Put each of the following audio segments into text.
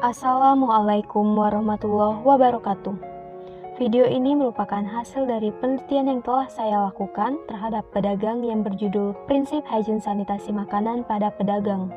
Assalamualaikum warahmatullahi wabarakatuh. Video ini merupakan hasil dari penelitian yang telah saya lakukan terhadap pedagang yang berjudul Prinsip Hygiene Sanitasi Makanan pada Pedagang.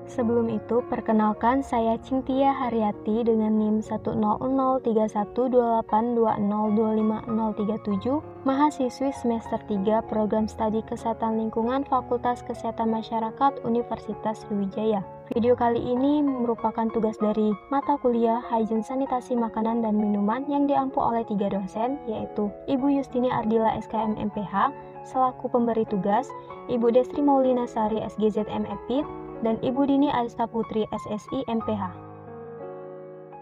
Sebelum itu, perkenalkan saya Cynthia Haryati dengan NIM 1003128202537, mahasiswi semester 3 Program Studi Kesehatan Lingkungan Fakultas Kesehatan Masyarakat Universitas Sriwijaya. Video kali ini merupakan tugas dari mata kuliah Hygiene Sanitasi Makanan dan Minuman yang diampu oleh 3 dosen, yaitu Ibu Yustini Ardila SKM MPH selaku pemberi tugas, Ibu Destri Maulina Sari SGZM EPIT, dan Ibu Dini Arista Putri SSI MPH.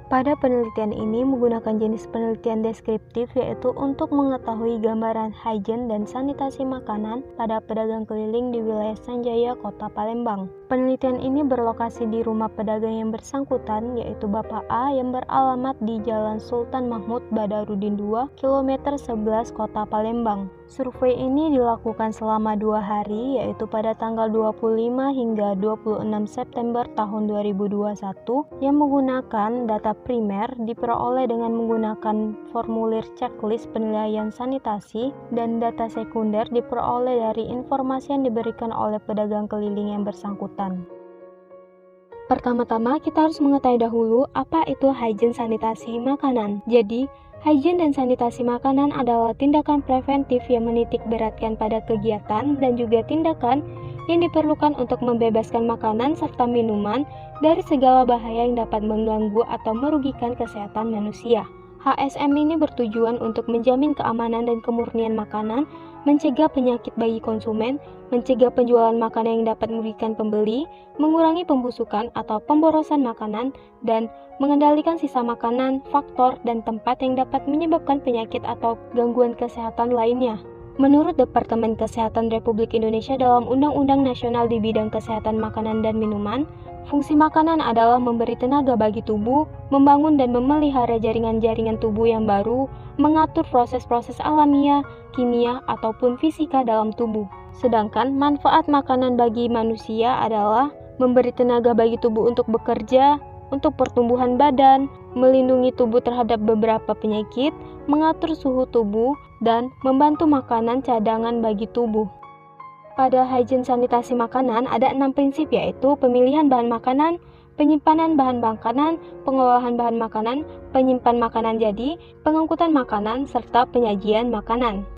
Pada penelitian ini menggunakan jenis penelitian deskriptif, yaitu untuk mengetahui gambaran hygiene dan sanitasi makanan pada pedagang keliling di wilayah Sanjaya, Kota Palembang. Penelitian ini berlokasi di rumah pedagang yang bersangkutan, yaitu Bapak A yang beralamat di Jalan Sultan Mahmud Badarudin 2, kilometer 11 Kota Palembang. Survei ini dilakukan selama 2 hari, yaitu pada tanggal 25 hingga 26 September tahun 2021, yang menggunakan data primer diperoleh dengan menggunakan formulir checklist penilaian sanitasi, dan data sekunder diperoleh dari informasi yang diberikan oleh pedagang keliling yang bersangkutan. Pertama-tama kita harus mengetahui dahulu apa itu hygiene sanitasi makanan. Jadi, hygiene dan sanitasi makanan adalah tindakan preventif yang menitik beratkan pada kegiatan dan juga tindakan yang diperlukan untuk membebaskan makanan serta minuman dari segala bahaya yang dapat mengganggu atau merugikan kesehatan manusia. HSM ini bertujuan untuk menjamin keamanan dan kemurnian makanan, mencegah penyakit bagi konsumen, mencegah penjualan makanan yang dapat merugikan pembeli, mengurangi pembusukan atau pemborosan makanan, dan mengendalikan sisa makanan, faktor, dan tempat yang dapat menyebabkan penyakit atau gangguan kesehatan lainnya. Menurut Departemen Kesehatan Republik Indonesia dalam Undang-Undang Nasional di Bidang Kesehatan Makanan dan Minuman, fungsi makanan adalah memberi tenaga bagi tubuh, membangun dan memelihara jaringan-jaringan tubuh yang baru, mengatur proses-proses alamiah, kimia, ataupun fisika dalam tubuh. Sedangkan manfaat makanan bagi manusia adalah memberi tenaga bagi tubuh untuk bekerja, untuk pertumbuhan badan, melindungi tubuh terhadap beberapa penyakit, mengatur suhu tubuh, dan membantu makanan cadangan bagi tubuh. Pada hygiene sanitasi makanan ada 6 prinsip, yaitu pemilihan bahan makanan, penyimpanan bahan makanan, pengolahan bahan makanan, penyimpan makanan jadi, pengangkutan makanan, serta penyajian makanan.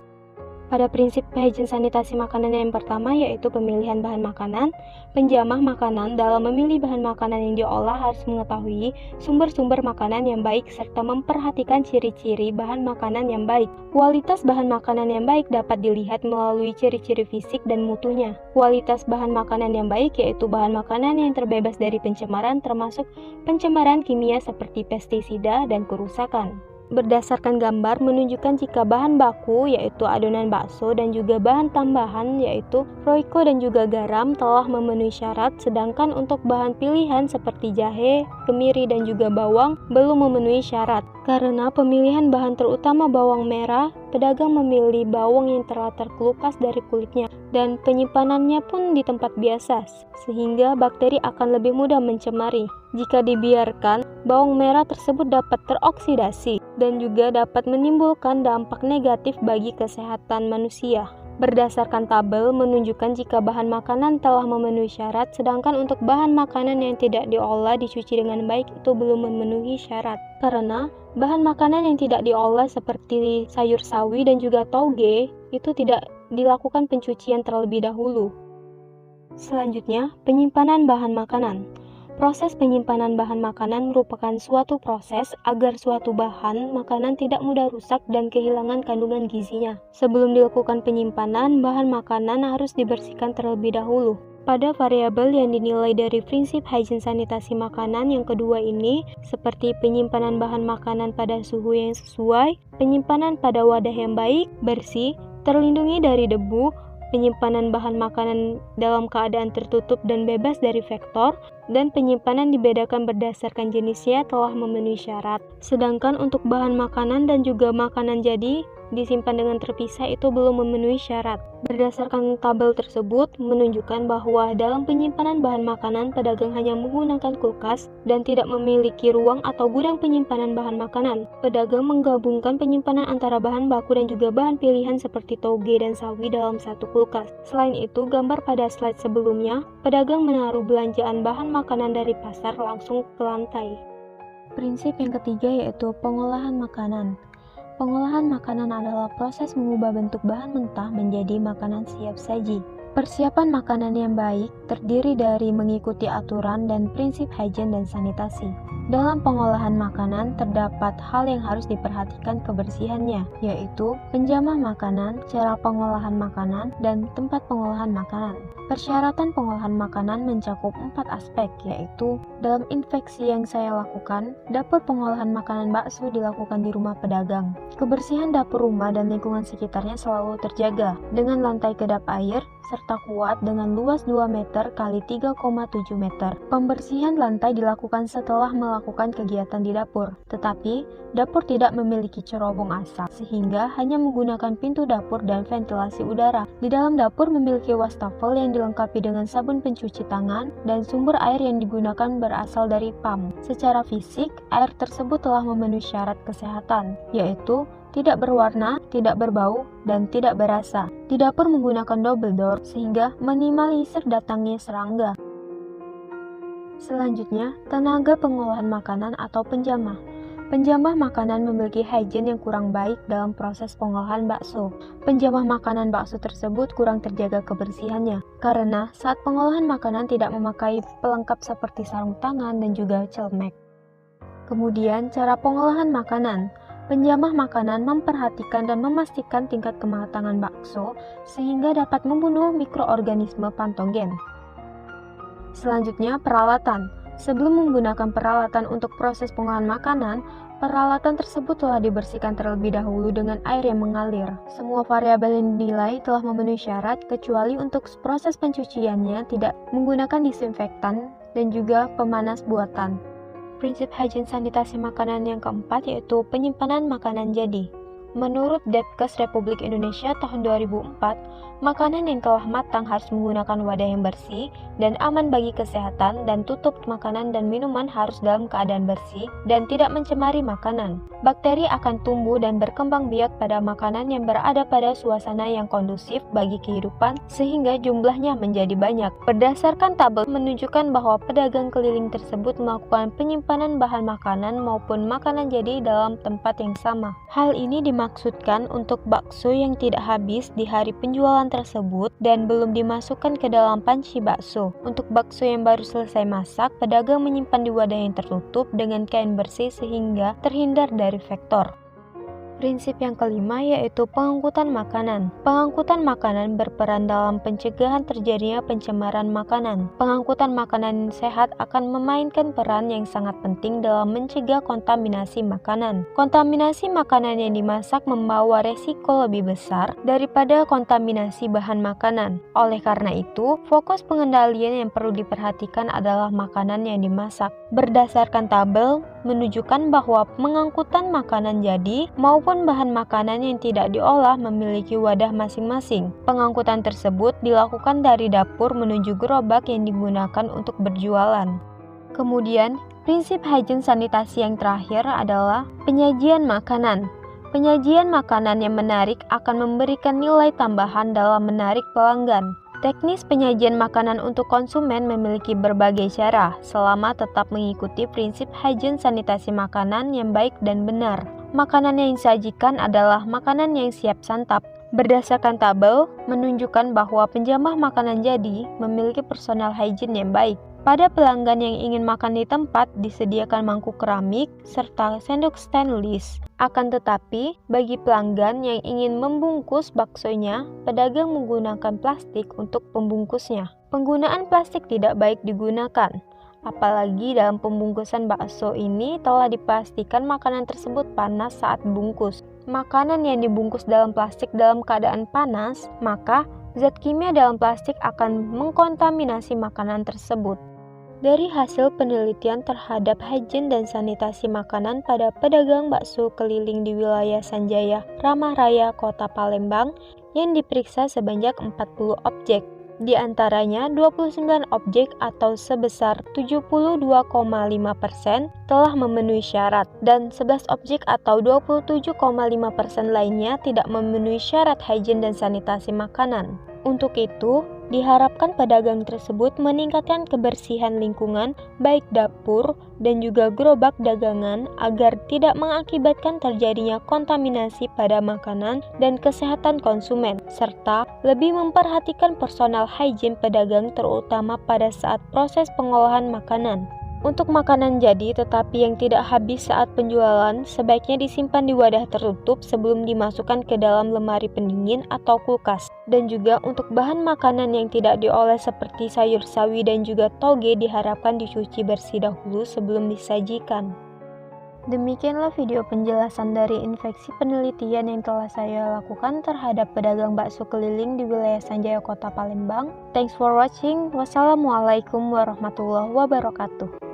Pada prinsip hygiene sanitasi makanan yang pertama yaitu pemilihan bahan makanan. Penjamah makanan dalam memilih bahan makanan yang diolah harus mengetahui sumber-sumber makanan yang baik serta memperhatikan ciri-ciri bahan makanan yang baik. Kualitas bahan makanan yang baik dapat dilihat melalui ciri-ciri fisik dan mutunya. Kualitas bahan makanan yang baik yaitu bahan makanan yang terbebas dari pencemaran, termasuk pencemaran kimia seperti pestisida dan kerusakan. Berdasarkan gambar menunjukkan jika bahan baku yaitu adonan bakso dan juga bahan tambahan yaitu roiko dan juga garam telah memenuhi syarat, sedangkan untuk bahan pilihan seperti jahe, kemiri dan juga bawang belum memenuhi syarat. Karena pemilihan bahan terutama bawang merah, pedagang memilih bawang yang telah terkelupas dari kulitnya dan penyimpanannya pun di tempat biasa, sehingga bakteri akan lebih mudah mencemari. Jika dibiarkan, bawang merah tersebut dapat teroksidasi dan juga dapat menimbulkan dampak negatif bagi kesehatan manusia. Berdasarkan tabel menunjukkan jika bahan makanan telah memenuhi syarat, sedangkan untuk bahan makanan yang tidak diolah dicuci dengan baik itu belum memenuhi syarat. Karena bahan makanan yang tidak diolah seperti sayur sawi dan juga toge itu tidak dilakukan pencucian terlebih dahulu. Selanjutnya, penyimpanan bahan makanan. Proses penyimpanan bahan makanan merupakan suatu proses agar suatu bahan makanan tidak mudah rusak dan kehilangan kandungan gizinya. Sebelum dilakukan penyimpanan, bahan makanan harus dibersihkan terlebih dahulu. Pada variabel yang dinilai dari prinsip hygiene sanitasi makanan yang kedua ini, seperti penyimpanan bahan makanan pada suhu yang sesuai, penyimpanan pada wadah yang baik, bersih, terlindungi dari debu, penyimpanan bahan makanan dalam keadaan tertutup dan bebas dari vektor, dan penyimpanan dibedakan berdasarkan jenisnya telah memenuhi syarat. Sedangkan untuk bahan makanan dan juga makanan jadi disimpan dengan terpisah itu belum memenuhi syarat. Berdasarkan tabel tersebut menunjukkan bahwa dalam penyimpanan bahan makanan pedagang hanya menggunakan kulkas dan tidak memiliki ruang atau gudang penyimpanan bahan makanan. Pedagang menggabungkan penyimpanan antara bahan baku dan juga bahan pilihan seperti toge dan sawi dalam satu kulkas. Selain itu, gambar pada slide sebelumnya, pedagang menaruh belanjaan bahan makanan dari pasar langsung ke lantai. Prinsip yang ketiga yaitu pengolahan makanan. Pengolahan makanan adalah proses mengubah bentuk bahan mentah menjadi makanan siap saji. Persiapan makanan yang baik terdiri dari mengikuti aturan dan prinsip hygiene dan sanitasi. Dalam pengolahan makanan terdapat hal yang harus diperhatikan kebersihannya, yaitu penjamah makanan, cara pengolahan makanan, dan tempat pengolahan makanan. Persyaratan pengolahan makanan mencakup 4 aspek, yaitu dalam infeksi yang saya lakukan, dapur pengolahan makanan bakso dilakukan di rumah pedagang. Kebersihan dapur rumah dan lingkungan sekitarnya selalu terjaga, dengan lantai kedap air, serta kuat dengan luas 2 meter x 3,7 meter. Pembersihan lantai dilakukan setelah melakukan kegiatan di dapur, tetapi dapur tidak memiliki cerobong asap, sehingga hanya menggunakan pintu dapur dan ventilasi udara. Di dalam dapur memiliki wastafel yang dilengkapi dengan sabun pencuci tangan dan sumber air yang digunakan berasal dari pump. Secara fisik, air tersebut telah memenuhi syarat kesehatan, yaitu tidak berwarna, tidak berbau, dan tidak berasa. Di dapur menggunakan double door sehingga minimalisir datangnya serangga. Selanjutnya, tenaga pengolahan makanan atau penjamah. Penjamah makanan memiliki hygiene yang kurang baik dalam proses pengolahan bakso. Penjamah makanan bakso tersebut kurang terjaga kebersihannya, karena saat pengolahan makanan tidak memakai pelengkap seperti sarung tangan dan juga celemek. Kemudian, cara pengolahan makanan. Penjamah makanan memperhatikan dan memastikan tingkat kematangan bakso sehingga dapat membunuh mikroorganisme patogen. Selanjutnya, peralatan. Sebelum menggunakan peralatan untuk proses pengolahan makanan, peralatan tersebut telah dibersihkan terlebih dahulu dengan air yang mengalir. Semua variabel yang dinilai telah memenuhi syarat kecuali untuk proses pencuciannya tidak menggunakan disinfektan dan juga pemanas buatan. Prinsip hygiene sanitasi makanan yang keempat yaitu penyimpanan makanan jadi. Menurut Depkes Republik Indonesia tahun 2004, makanan yang telah matang harus menggunakan wadah yang bersih dan aman bagi kesehatan, dan tutup makanan dan minuman harus dalam keadaan bersih dan tidak mencemari makanan. Bakteri akan tumbuh dan berkembang biak pada makanan yang berada pada suasana yang kondusif bagi kehidupan sehingga jumlahnya menjadi banyak. Berdasarkan tabel menunjukkan bahwa pedagang keliling tersebut melakukan penyimpanan bahan makanan maupun makanan jadi dalam tempat yang sama. Hal ini dimaksudkan untuk bakso yang tidak habis di hari penjualan tersebut dan belum dimasukkan ke dalam panci bakso. Untuk bakso yang baru selesai masak, pedagang menyimpan di wadah yang tertutup dengan kain bersih sehingga terhindar dari vektor. Prinsip yang kelima yaitu pengangkutan makanan. Pengangkutan makanan berperan dalam pencegahan terjadinya pencemaran makanan. Pengangkutan makanan sehat akan memainkan peran yang sangat penting dalam mencegah kontaminasi makanan. Kontaminasi makanan yang dimasak membawa resiko lebih besar daripada kontaminasi bahan makanan. Oleh karena itu, fokus pengendalian yang perlu diperhatikan adalah makanan yang dimasak. Berdasarkan tabel menunjukkan bahwa pengangkutan makanan jadi maupun bahan makanan yang tidak diolah memiliki wadah masing-masing. Pengangkutan tersebut dilakukan dari dapur menuju gerobak yang digunakan untuk berjualan. Kemudian, prinsip hygiene sanitasi yang terakhir adalah penyajian makanan. Penyajian makanan yang menarik akan memberikan nilai tambahan dalam menarik pelanggan. Teknis penyajian makanan untuk konsumen memiliki berbagai cara, selama tetap mengikuti prinsip hygiene sanitasi makanan yang baik dan benar. Makanan yang disajikan adalah makanan yang siap santap. Berdasarkan tabel, menunjukkan bahwa penjamah makanan jadi memiliki personal hygiene yang baik. Pada pelanggan yang ingin makan di tempat, disediakan mangkuk keramik serta sendok stainless. Akan tetapi, bagi pelanggan yang ingin membungkus baksonya, pedagang menggunakan plastik untuk pembungkusnya. Penggunaan plastik tidak baik digunakan. Apalagi dalam pembungkusan bakso ini telah dipastikan makanan tersebut panas saat dibungkus. Makanan yang dibungkus dalam plastik dalam keadaan panas, maka zat kimia dalam plastik akan mengkontaminasi makanan tersebut. Dari hasil penelitian terhadap higien dan sanitasi makanan pada pedagang bakso keliling di wilayah Sanjaya, Ramah Raya, Kota Palembang, yang diperiksa sebanyak 40 objek. Di antaranya 29 objek atau sebesar 72,5% telah memenuhi syarat dan 11 objek atau 27,5% lainnya tidak memenuhi syarat higien dan sanitasi makanan. Untuk itu, diharapkan pedagang tersebut meningkatkan kebersihan lingkungan baik dapur dan juga gerobak dagangan agar tidak mengakibatkan terjadinya kontaminasi pada makanan dan kesehatan konsumen, serta lebih memperhatikan personal higien pedagang terutama pada saat proses pengolahan makanan. Untuk makanan jadi tetapi yang tidak habis saat penjualan, sebaiknya disimpan di wadah tertutup sebelum dimasukkan ke dalam lemari pendingin atau kulkas. Dan juga untuk bahan makanan yang tidak diolah seperti sayur sawi dan juga toge diharapkan dicuci bersih dahulu sebelum disajikan. Demikianlah video penjelasan dari infeksi penelitian yang telah saya lakukan terhadap pedagang bakso keliling di wilayah Sanjaya Kota Palembang. Thanks for watching. Wassalamualaikum warahmatullahi wabarakatuh.